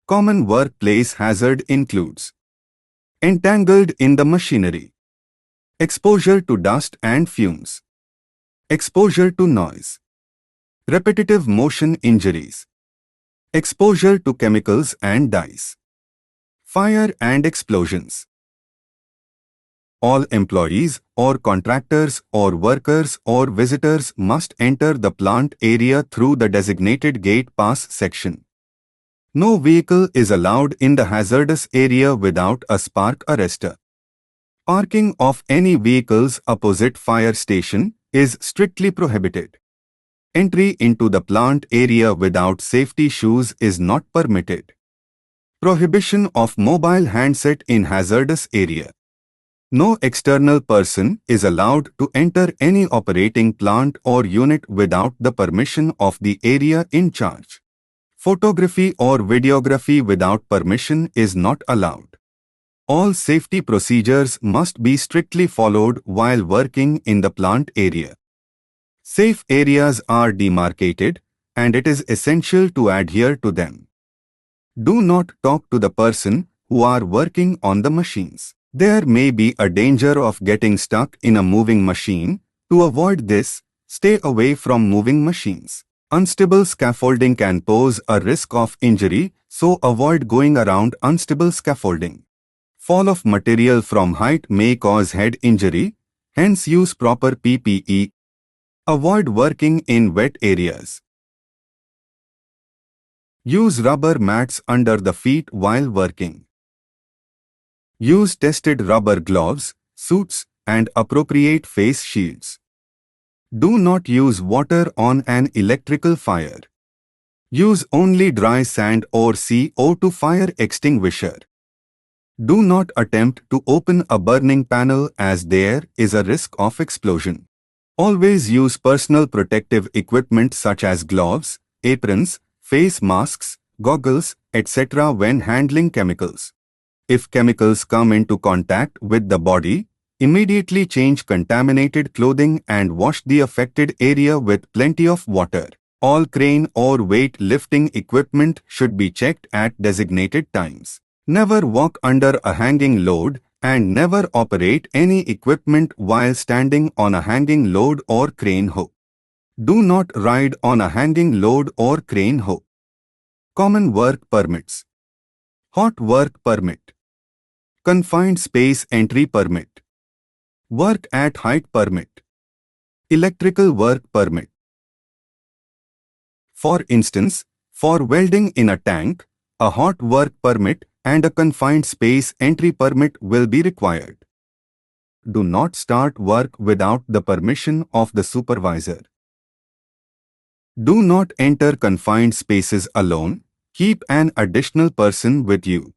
Common workplace hazard includes entangled in the machinery, exposure to dust and fumes, exposure to noise, repetitive motion injuries, exposure to chemicals and dyes, fire and explosions. All employees or contractors or workers or visitors must enter the plant area through the designated gate pass section. No vehicle is allowed in the hazardous area without a spark arrestor. Parking of any vehicles opposite fire station is strictly prohibited. Entry into the plant area without safety shoes is not permitted. Prohibition of mobile handset in hazardous area. No external person is allowed to enter any operating plant or unit without the permission of the area in charge. Photography or videography without permission is not allowed. All safety procedures must be strictly followed while working in the plant area. Safe areas are demarcated, and it is essential to adhere to them. Do not talk to the person who are working on the machines. There may be a danger of getting stuck in a moving machine. To avoid this, stay away from moving machines. Unstable scaffolding can pose a risk of injury, so avoid going around unstable scaffolding. Fall of material from height may cause head injury, hence use proper PPE. Avoid working in wet areas. Use rubber mats under the feet while working. Use tested rubber gloves, suits, and appropriate face shields. Do not use water on an electrical fire. Use only dry sand or CO2 fire extinguisher. Do not attempt to open a burning panel as there is a risk of explosion. Always use personal protective equipment such as gloves, aprons, face masks, goggles, etc. when handling chemicals. If chemicals come into contact with the body, immediately change contaminated clothing and wash the affected area with plenty of water. All crane or weight lifting equipment should be checked at designated times. Never walk under a hanging load and never operate any equipment while standing on a hanging load or crane hook. Do not ride on a hanging load or crane hook. Common work permits. Hot work permit. Confined space entry permit. Work at height permit. Electrical work permit. For instance, for welding in a tank, a hot work permit and a confined space entry permit will be required. Do not start work without the permission of the supervisor. Do not enter confined spaces alone. Keep an additional person with you.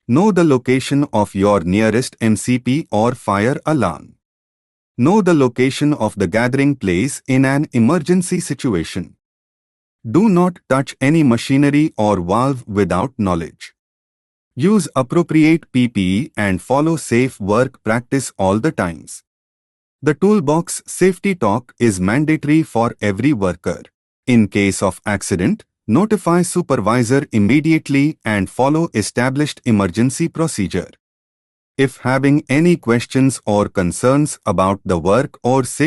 Know the location of your nearest MCP or fire alarm. Know the location of the gathering place in an emergency situation. Do not touch any machinery or valve without knowledge. Use appropriate PPE and follow safe work practice all the times. The toolbox safety talk is mandatory for every worker. In case of accident, notify supervisor immediately and follow established emergency procedure. If having any questions or concerns about the work or safety